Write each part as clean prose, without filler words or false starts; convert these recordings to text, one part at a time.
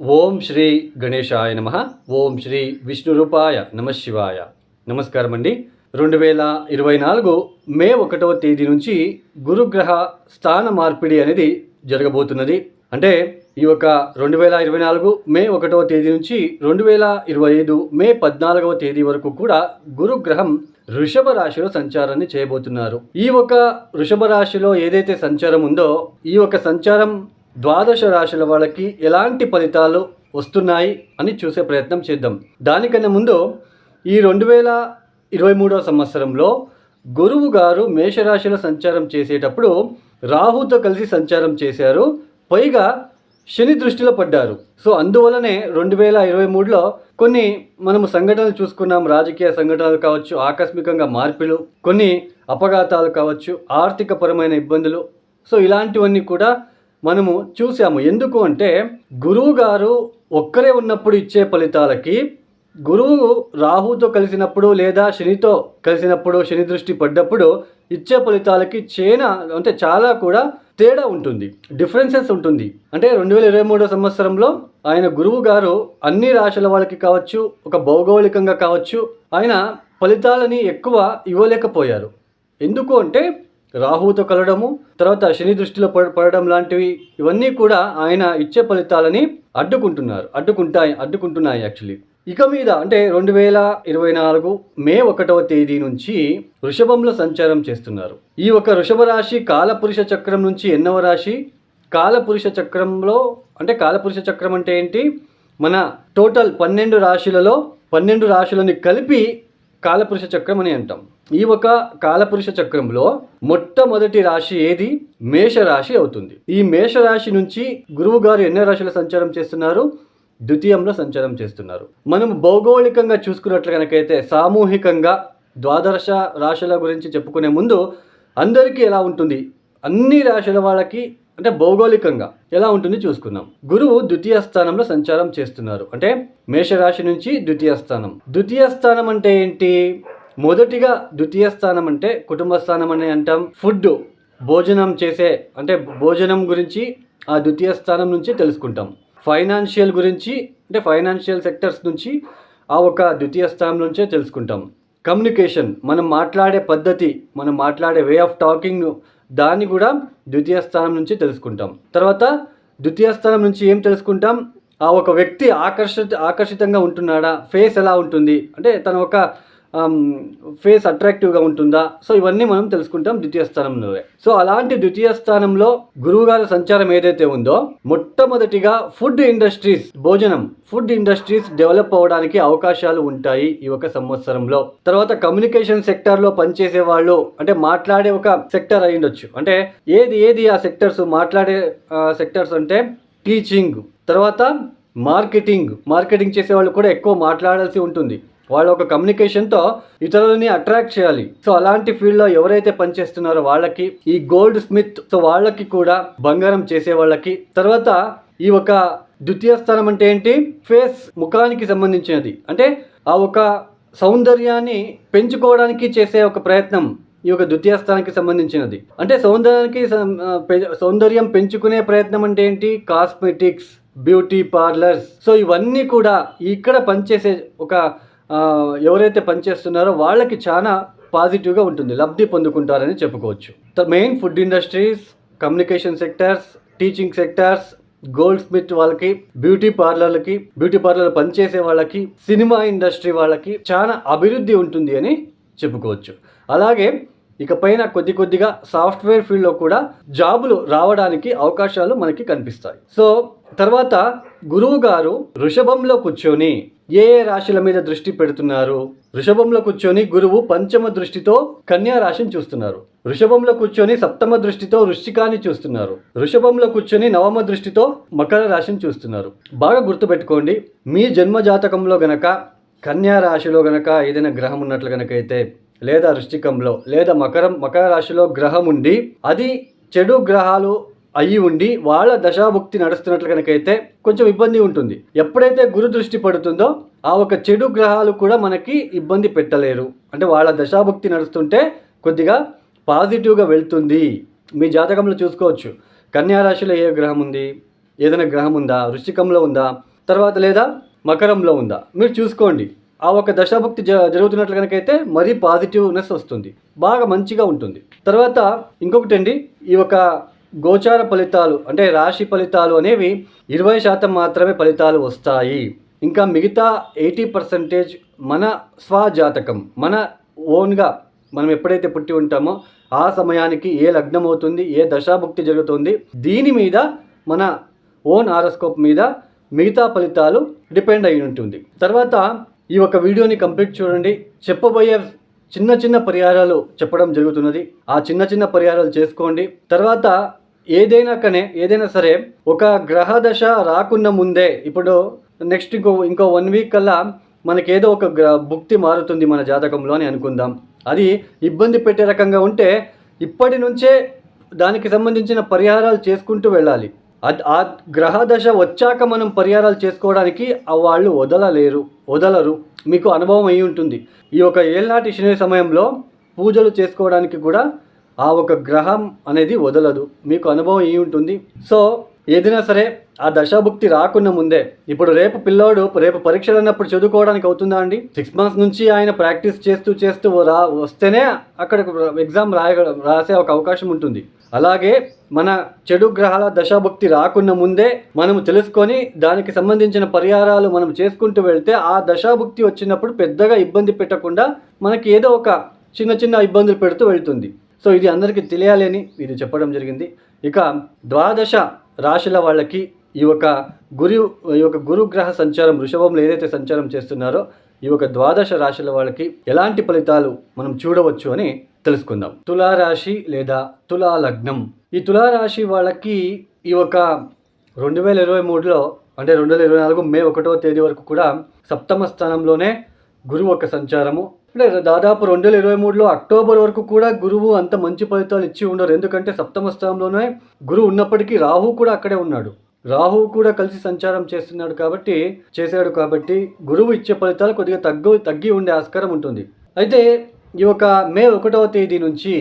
ఓం శ్రీ గణేశాయ నమః. ఓం శ్రీ విష్ణురూపాయ నమఃశివాయ. నమస్కారం అండి. 2024 మే 1వ తేదీ నుంచి గురుగ్రహ స్థాన మార్పిడి అనేది జరగబోతున్నది. అంటే ఈ యొక్క 2024 మే 1వ తేదీ నుంచి 2025 మే 14వ తేదీ వరకు కూడా గురుగ్రహం వృషభ రాశిలో సంచారాన్ని చేయబోతున్నారు. ఈ ఒక వృషభ రాశిలో ఏదైతే సంచారం ఉందో ఈ ఒక సంచారం ద్వాదశ రాశుల వాళ్ళకి ఎలాంటి ఫలితాలు వస్తున్నాయి అని చూసే ప్రయత్నం చేద్దాం. దానికన్నా ముందు ఈ 2023వ సంవత్సరంలో గురువు గారు మేషరాశిలో సంచారం చేసేటప్పుడు రాహుతో కలిసి సంచారం చేశారు. పైగా శని దృష్టిలో పడ్డారు. సో అందువలనే 2023లో కొన్ని మనము సంఘటనలు చూసుకున్నాం. రాజకీయ సంఘటనలు కావచ్చు, ఆకస్మికంగా మార్పులు, కొన్ని అపఘాతాలు కావచ్చు, ఆర్థిక పరమైన ఇబ్బందులు. సో ఇలాంటివన్నీ కూడా మనము చూసాము. ఎందుకు అంటే గురువు గారు ఒక్కరే ఉన్నప్పుడు ఇచ్చే ఫలితాలకి గురువు రాహుతో కలిసినప్పుడు లేదా శనితో కలిసినప్పుడు, శని దృష్టి పడ్డప్పుడు ఇచ్చే ఫలితాలకి చాలా కూడా తేడా ఉంటుంది, డిఫరెన్సెస్ ఉంటుంది. అంటే 2023 సంవత్సరంలో ఆయన గురువు గారు అన్ని రాశుల వాళ్ళకి కావచ్చు, ఒక భౌగోళికంగా కావచ్చు, ఆయన ఫలితాలని ఎక్కువ ఇవ్వలేకపోయారు. ఎందుకు అంటే రాహుతో కలవడము, తర్వాత శని దృష్టిలో పడడం లాంటివి ఇవన్నీ కూడా ఆయన ఇచ్చే ఫలితాలని అడ్డుకుంటున్నాయి యాక్చువల్లీ. ఇక మీద అంటే 2024 మే 1వ తేదీ నుంచి వృషభంలో సంచారం చేస్తున్నారు. ఈ ఒక వృషభ రాశి కాలపురుష చక్రం నుంచి ఎన్నవ రాశి? కాలపురుష చక్రంలో అంటే కాలపురుష చక్రం అంటే ఏంటి? మన టోటల్ 12 రాశులలో 12 రాశులని కలిపి కాలపురుష చక్రం అని అంటాం. ఈ ఒక కాలపురుష చక్రంలో మొట్టమొదటి రాశి ఏది? మేషరాశి అవుతుంది. ఈ మేషరాశి నుంచి గురువు గారు ఎన్నో రాశుల సంచారం చేస్తున్నారు? ద్వితీయంలో సంచారం చేస్తున్నారు. మనం భౌగోళికంగా చూసుకున్నట్లు కనుకైతే సామూహికంగా ద్వాదశ రాశుల గురించి చెప్పుకునే ముందు అందరికీ ఎలా ఉంటుంది, అన్ని రాశుల వాళ్ళకి అంటే భౌగోళికంగా ఎలా ఉంటుంది చూసుకుందాం. గురువు ద్వితీయ స్థానంలో సంచారం చేస్తున్నారు. అంటే మేషరాశి నుంచి ద్వితీయ స్థానం. ద్వితీయ స్థానం అంటే ఏంటి? మొదటిగా ద్వితీయ స్థానం అంటే కుటుంబ స్థానం అని అంటాం. ఫుడ్, భోజనం చేసే అంటే భోజనం గురించి ఆ ద్వితీయ స్థానం నుంచి తెలుసుకుంటాం. ఫైనాన్షియల్ గురించి అంటే ఫైనాన్షియల్ సెక్టర్స్ నుంచి ఆ ఒక ద్వితీయ స్థానం నుంచే తెలుసుకుంటాం. కమ్యూనికేషన్, మనం మాట్లాడే పద్ధతి, మనం మాట్లాడే వే ఆఫ్ టాకింగ్, దాన్ని కూడా ద్వితీయ స్థానం నుంచి తెలుసుకుంటాం. తర్వాత ద్వితీయ స్థానం నుంచి ఏం తెలుసుకుంటాం? ఆ ఒక వ్యక్తి ఆకర్షితంగా ఉంటున్నాడా, ఫేస్ ఎలా ఉంటుంది అంటే తన ఒక ఫేస్ అట్రాక్టివ్గా ఉంటుందా, సో ఇవన్నీ మనం తెలుసుకుంటాం ద్వితీయ స్థానంలో. సో అలాంటి ద్వితీయ స్థానంలో గురువు గారి సంచారం ఏదైతే ఉందో మొట్టమొదటిగా ఫుడ్ ఇండస్ట్రీస్ డెవలప్ అవ్వడానికి అవకాశాలు ఉంటాయి ఈ ఒక సంవత్సరంలో. తర్వాత కమ్యూనికేషన్ సెక్టార్లో పనిచేసే వాళ్ళు అంటే మాట్లాడే ఒక సెక్టర్ అయి ఉండొచ్చు. అంటే ఏది ఆ సెక్టర్స్, మాట్లాడే సెక్టర్స్ అంటే టీచింగ్, తర్వాత మార్కెటింగ్ చేసే వాళ్ళు కూడా ఎక్కువ మాట్లాడాల్సి ఉంటుంది. వాళ్ళ ఒక కమ్యూనికేషన్తో ఇతరులని అట్రాక్ట్ చేయాలి. సో అలాంటి ఫీల్డ్లో ఎవరైతే పనిచేస్తున్నారో వాళ్ళకి, ఈ గోల్డ్ స్మిత్, సో వాళ్ళకి కూడా, బంగారం చేసే వాళ్ళకి. తర్వాత ఈ ఒక ద్వితీయ స్థానం అంటే ఏంటి? ఫేస్, ముఖానికి సంబంధించినది. అంటే ఆ ఒక సౌందర్యాన్ని పెంచుకోవడానికి చేసే ఒక ప్రయత్నం ఈ యొక్క ద్వితీయ స్థానానికి సంబంధించినది. అంటే సౌందర్యం పెంచుకునే ప్రయత్నం అంటే ఏంటి? Cosmetics, beauty parlours. సో ఇవన్నీ కూడా ఇక్కడ పనిచేసే ఒక ఎవరైతే పనిచేస్తున్నారో వాళ్ళకి చాలా పాజిటివ్గా ఉంటుంది, లబ్ధి పొందుకుంటారని చెప్పుకోవచ్చు. Main food industries, communication sectors, teaching sectors, gold Smith వాళ్ళకి, బ్యూటీ పార్లర్ పనిచేసే వాళ్ళకి, సినిమా ఇండస్ట్రీ వాళ్ళకి చాలా అభివృద్ధి ఉంటుంది అని చెప్పుకోవచ్చు. అలాగే ఇకపైన కొద్దిగా సాఫ్ట్వేర్ ఫీల్డ్లో కూడా జాబులు రావడానికి అవకాశాలు మనకి కనిపిస్తాయి. సో తర్వాత గురువు గారు వృషభంలో కూర్చొని ఏ రాశుల మీద దృష్టి పెడుతున్నారు? వృషభంలో కూర్చొని గురువు పంచమ దృష్టితో కన్యా రాశిని చూస్తున్నారు. వృషభంలో కూర్చొని సప్తమ దృష్టితో వృశ్చికాన్ని చూస్తున్నారు. వృషభంలో కూర్చొని నవమ దృష్టితో మకర రాశిని చూస్తున్నారు. బాగా గుర్తుపెట్టుకోండి, మీ జన్మ జాతకంలో గనక కన్యా రాశిలో గనక ఏదైనా గ్రహం ఉన్నట్లు గనక అయితే, లేదా వృశ్చికంలో లేదా మకర రాశిలో గ్రహం ఉండి అది చెడు గ్రహాలు అయ్యి ఉండి వాళ్ళ దశాభుక్తి నడుస్తున్నట్లు కనుకైతే కొంచెం ఇబ్బంది ఉంటుంది. ఎప్పుడైతే గురు దృష్టి పడుతుందో ఆ ఒక చెడు గ్రహాలు కూడా మనకి ఇబ్బంది పెట్టలేరు. అంటే వాళ్ళ దశాభుక్తి నడుస్తుంటే కొద్దిగా పాజిటివ్గా వెళ్తుంది. మీ జాతకంలో చూసుకోవచ్చు, కన్యా రాశిలో ఏ గ్రహం ఉంది, ఏదైనా గ్రహం ఉందా, వృశ్చికంలో ఉందా, తర్వాత లేదా మకరంలో ఉందా మీరు చూసుకోండి. ఆ ఒక దశాభుక్తి జరుగుతున్నట్లు కనుకైతే మరీ పాజిటివ్నెస్ వస్తుంది, బాగా మంచిగా ఉంటుంది. తర్వాత ఇంకొకటి అండి, ఈ ఒక గోచార ఫలితాలు అంటే రాశి ఫలితాలు అనేవి 20% మాత్రమే ఫలితాలు వస్తాయి. ఇంకా మిగతా 80% మన స్వజాతకం, మన ఓన్గా మనం ఎప్పుడైతే పుట్టి ఉంటామో ఆ సమయానికి ఏ లగ్నం అవుతుంది, ఏ దశాభుక్తి జరుగుతుంది, దీని మీద మన ఓన్ హారోస్కోప్ మీద మిగతా ఫలితాలు డిపెండ్ అయి ఉంటుంది. తర్వాత ఈ ఒక వీడియోని కంప్లీట్ చూడండి. చెప్పబోయే చిన్న చిన్న పరిహారాలు చెప్పడం జరుగుతున్నది. ఆ చిన్న చిన్న పరిహారాలు చేసుకోండి. తర్వాత ఏదైనా సరే ఒక గ్రహ దశ రాకున్న ముందే, ఇప్పుడు నెక్స్ట్ ఇంకో 1 వీక్ కల్లా మనకేదో ఒక భుక్తి మారుతుంది మన జాతకంలో అని అనుకుందాం. అది ఇబ్బంది పెట్టే రకంగా ఉంటే ఇప్పటి నుంచే దానికి సంబంధించిన పరిహారాలు చేసుకుంటూ వెళ్ళాలి. ఆ గ్రహ దశ వచ్చాక మనం పరిహారాలు చేసుకోవడానికి వాళ్ళు వదలరు. మీకు అనుభవం అయి ఉంటుంది. ఈ ఒక ఏళ్ళనాటి శని సమయంలో పూజలు చేసుకోవడానికి కూడా ఆ ఒక గ్రహం అనేది వదలదు, మీకు అనుభవం అయి ఉంటుంది. సో ఏదైనా సరే ఆ దశాభుక్తి రాకున్న ముందే, ఇప్పుడు రేపు పరీక్షలు అన్నప్పుడు చదువుకోవడానికి అవుతుందా అండి? 6 months నుంచి ఆయన ప్రాక్టీస్ చేస్తూ వస్తేనే అక్కడ ఎగ్జామ్ రాసే ఒక అవకాశం ఉంటుంది. అలాగే మన చెడు గ్రహాల దశాభుక్తి రాకున్న ముందే మనం తెలుసుకొని దానికి సంబంధించిన పరిహారాలు మనం చేసుకుంటూ వెళ్తే ఆ దశాభుక్తి వచ్చినప్పుడు పెద్దగా ఇబ్బంది పెట్టకుండా మనకి ఏదో ఒక చిన్న ఇబ్బందులు పెడుతూ వెళ్తుంది. సో ఇది అందరికీ తెలియాలి అని ఇది చెప్పడం జరిగింది. ఇక 12 రాశుల వాళ్ళకి ఈ యొక్క గురుగ్రహ సంచారం వృషభంలో ఏదైతే సంచారం చేస్తున్నారో ఈ ఒక 12 రాశుల వాళ్ళకి ఎలాంటి ఫలితాలు మనం చూడవచ్చు అని తెలుసుకుందాం. తులారాశి లేదా తులా లగ్నం. ఈ తులారాశి వాళ్ళకి ఈ ఒక 2023లో అంటే 2024 మే 1వ తేదీ వరకు కూడా సప్తమ స్థానంలోనే గురువు ఒక సంచారము. అంటే దాదాపు 2023లో అక్టోబర్ వరకు కూడా గురువు అంత మంచి ఫలితాలు ఇచ్చి ఉండరు. ఎందుకంటే సప్తమ స్థానంలోనే గురువు ఉన్నప్పటికీ రాహు కూడా అక్కడే ఉన్నాడు. రాహువు కూడా కలిసి సంచారం చేశాడు కాబట్టి గురువు ఇచ్చే ఫలితాలు కొద్దిగా తగ్గి ఉండే ఆస్కారం ఉంటుంది. అయితే ఈ ఒక మే 1వ తేదీ నుంచి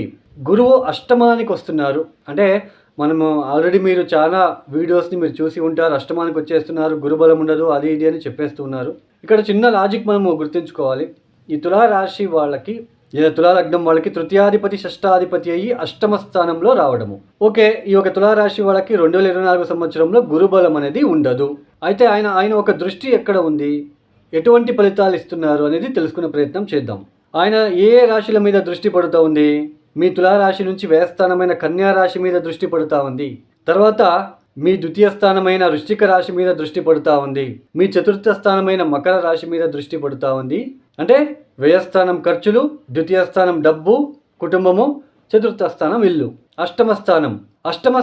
గురువు అష్టమానికి వస్తున్నారు. అంటే మనము ఆల్రెడీ మీరు చాలా వీడియోస్ని మీరు చూసి ఉంటారు. అష్టమానికి వచ్చేస్తున్నారు, గురుబలం ఉండదు, అది ఇది అని చెప్పేస్తున్నారు. ఇక్కడ చిన్న లాజిక్ మనము గుర్తుంచుకోవాలి. ఈ తులారాశి వాళ్ళకి లేదా తులాలగ్నం వాళ్ళకి తృతీయాధిపతి షష్టాధిపతి అయ్యి అష్టమ స్థానంలో రావడము. ఓకే, ఈ యొక్క తులారాశి వాళ్ళకి 2024 సంవత్సరంలో గురుబలం అనేది ఉండదు. అయితే ఆయన ఒక దృష్టి ఎక్కడ ఉంది, ఎటువంటి ఫలితాలు ఇస్తున్నారు అనేది తెలుసుకునే ప్రయత్నం చేద్దాం. ఆయన ఏ రాశుల మీద దృష్టి పడుతూ ఉంది? మీ తులారాశి నుంచి వ్యయస్థానమైన కన్యా రాశి మీద దృష్టి పడుతూ ఉంది. తర్వాత మీ ద్వితీయ స్థానమైన వృశ్చిక రాశి మీద దృష్టి పడుతూ ఉంది. మీ చతుర్థ స్థానమైన మకర రాశి మీద దృష్టి పడుతూ ఉంది. అంటే వ్యయస్థానం ఖర్చులు, ద్వితీయ స్థానం డబ్బు, కుటుంబము, చతుర్థ స్థానం ఇల్లు, అష్టమ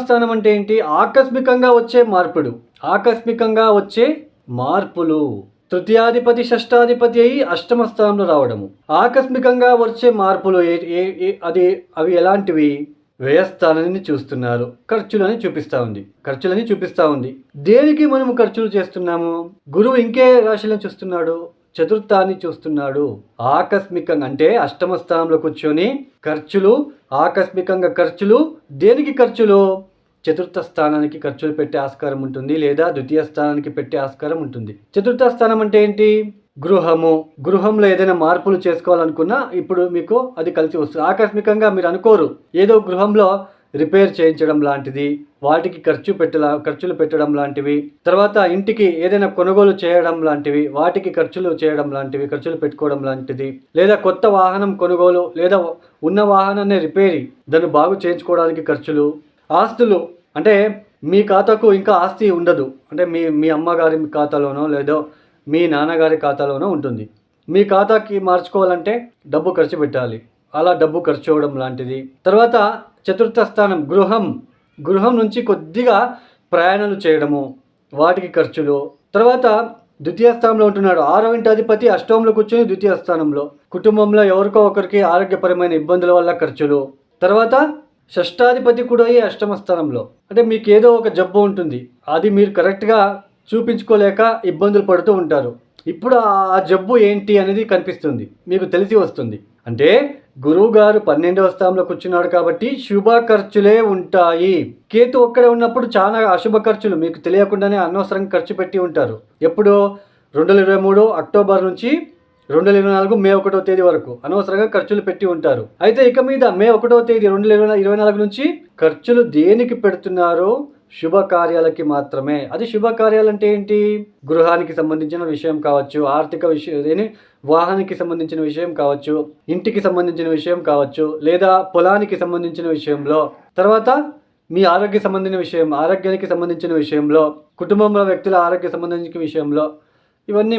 స్థానం అంటే ఏంటి? ఆకస్మికంగా వచ్చే మార్పులు. తృతీయాధిపతి షష్టాధిపతి అయి అష్టమ స్థానంలో రావడము. ఆకస్మికంగా వచ్చే మార్పులు అవి ఎలాంటివి? వ్యయస్థానాన్ని చూస్తున్నారు, ఖర్చులని చూపిస్తా ఉంది. దేనికి మనము ఖర్చులు చేస్తున్నాము? గురువు ఇంకే రాశిలను చూస్తున్నాడు, చతుర్థాన్ని చూస్తున్నాడు. ఆకస్మికంగా అంటే అష్టమ స్థానంలో కూర్చొని ఆకస్మికంగా ఖర్చులు. దేనికి ఖర్చులు? చతుర్థ స్థానానికి ఖర్చులు పెట్టే ఆస్కారం ఉంటుంది, లేదా ద్వితీయ స్థానానికి పెట్టే ఆస్కారం ఉంటుంది. చతుర్థ స్థానం అంటే ఏంటి? గృహంలో ఏదైనా మార్పులు చేసుకోవాలనుకున్నా ఇప్పుడు మీకు అది కలిసి వస్తుంది. ఆకస్మికంగా మీరు అనుకోరు, ఏదో గృహంలో రిపేర్ చేయించడం లాంటిది, వాటికి ఖర్చులు పెట్టడం లాంటివి, తర్వాత ఇంటికి ఏదైనా కొనుగోలు చేయడం లాంటివి, వాటికి ఖర్చులు పెట్టుకోవడం లాంటిది, లేదా కొత్త వాహనం కొనుగోలు, లేదా ఉన్న వాహనాన్ని రిపేరీ దాన్ని బాగు చేయించుకోవడానికి ఖర్చులు. ఆస్తులు అంటే మీ ఖాతాకు ఇంకా ఆస్తి ఉండదు, అంటే మీ అమ్మగారి ఖాతాలోనో లేదో మీ నాన్నగారి ఖాతాలోనో ఉంటుంది. మీ ఖాతాకి మార్చుకోవాలంటే డబ్బు ఖర్చు పెట్టాలి, అలా డబ్బు ఖర్చు అవ్వడం లాంటిది. తర్వాత చతుర్థ స్థానం గృహం నుంచి కొద్దిగా ప్రయాణాలు చేయడము, వాటికి ఖర్చులు. తర్వాత ద్వితీయ స్థానంలో ఉంటున్నాడు 6వ ఇంటి అధిపతి, అష్టమంలో కూర్చొని ద్వితీయ స్థానంలో. కుటుంబంలో ఎవరికో ఒకరికి ఆరోగ్యపరమైన ఇబ్బందుల వల్ల ఖర్చులు. తర్వాత షష్టాధిపతి కూడా అయ్యి అష్టమ స్థానంలో. అంటే మీకు ఏదో ఒక జబ్బు ఉంటుంది, అది మీరు కరెక్ట్గా చూపించుకోలేక ఇబ్బందులు పడుతూ ఉంటారు. ఇప్పుడు ఆ జబ్బు ఏంటి అనేది కనిపిస్తుంది, మీకు తెలిసి వస్తుంది. అంటే గురువు గారు 12వ స్థానంలో కూర్చున్నాడు కాబట్టి శుభ ఖర్చులే ఉంటాయి. కేతు ఒక్కడే ఉన్నప్పుడు చాలా అశుభ ఖర్చులు మీకు తెలియకుండానే అనవసరంగా ఖర్చు పెట్టి ఉంటారు. ఎప్పుడో 2023 అక్టోబర్ నుంచి 2024 మే 1వ తేదీ వరకు అనవసరంగా ఖర్చులు పెట్టి ఉంటారు. అయితే ఇక మీద మే 1వ తేదీ 2024 నుంచి ఖర్చులు దేనికి పెడుతున్నారో శుభకార్యాలకి మాత్రమే. అది శుభకార్యాలు అంటే ఏంటి? గృహానికి సంబంధించిన విషయం కావచ్చు, ఆర్థిక విషయం, వాహనానికి సంబంధించిన విషయం కావచ్చు, ఇంటికి సంబంధించిన విషయం కావచ్చు, లేదా పొలానికి సంబంధించిన విషయంలో, తర్వాత మీ ఆరోగ్యానికి సంబంధించిన విషయంలో, కుటుంబంలో వ్యక్తుల ఆరోగ్య సంబంధించిన విషయంలో, ఇవన్నీ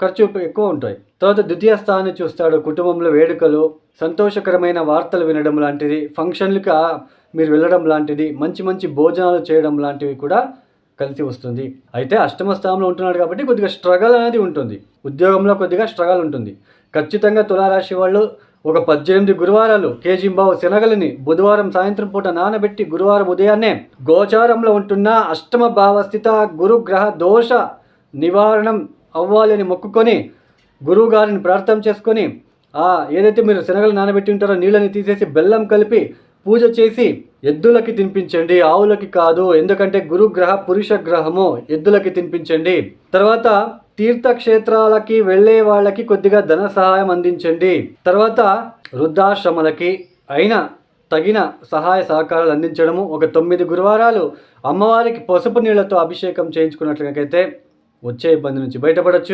ఖర్చు ఎక్కువ ఉంటాయి. తర్వాత ద్వితీయ స్థానాన్ని చూస్తాడు. కుటుంబంలో వేడుకలు, సంతోషకరమైన వార్తలు వినడం లాంటిది, ఫంక్షన్లకి మీరు వెళ్ళడం లాంటిది, మంచి మంచి భోజనాలు చేయడం లాంటివి కూడా కలిసి వస్తుంది. అయితే అష్టమ స్థానంలో ఉంటున్నాడు కాబట్టి కొద్దిగా స్ట్రగల్ అనేది ఉంటుంది. ఉద్యోగంలో కొద్దిగా స్ట్రగల్ ఉంటుంది. ఖచ్చితంగా తులారాశి వాళ్ళు ఒక 18 గురువారాలు కేజింబావు శనగలని బుధవారం సాయంత్రం పూట నానబెట్టి గురువారం ఉదయాన్నే గోచారంలో ఉంటున్న అష్టమ భావస్థిత గురుగ్రహ దోష నివారణం అవ్వాలి అని మొక్కుకొని గురువు గారిని ప్రార్థన చేసుకొని ఏదైతే మీరు శనగలు నానబెట్టి ఉంటారో నీళ్ళని తీసేసి బెల్లం కలిపి పూజ చేసి ఎద్దులకి తినిపించండి, ఆవులకి కాదు. ఎందుకంటే గురుగ్రహ పురుష గ్రహము, ఎద్దులకి తినిపించండి. తర్వాత తీర్థక్షేత్రాలకి వెళ్ళే వాళ్ళకి కొద్దిగా ధన సహాయం అందించండి. తర్వాత వృద్ధాశ్రమాలకి తగిన సహాయ సహకారాలు అందించడము. ఒక 9 గురువారాలు అమ్మవారికి పసుపు నీళ్లతో అభిషేకం చేయించుకున్నట్లయితే వచ్చే ఇబ్బంది నుంచి బయటపడవచ్చు.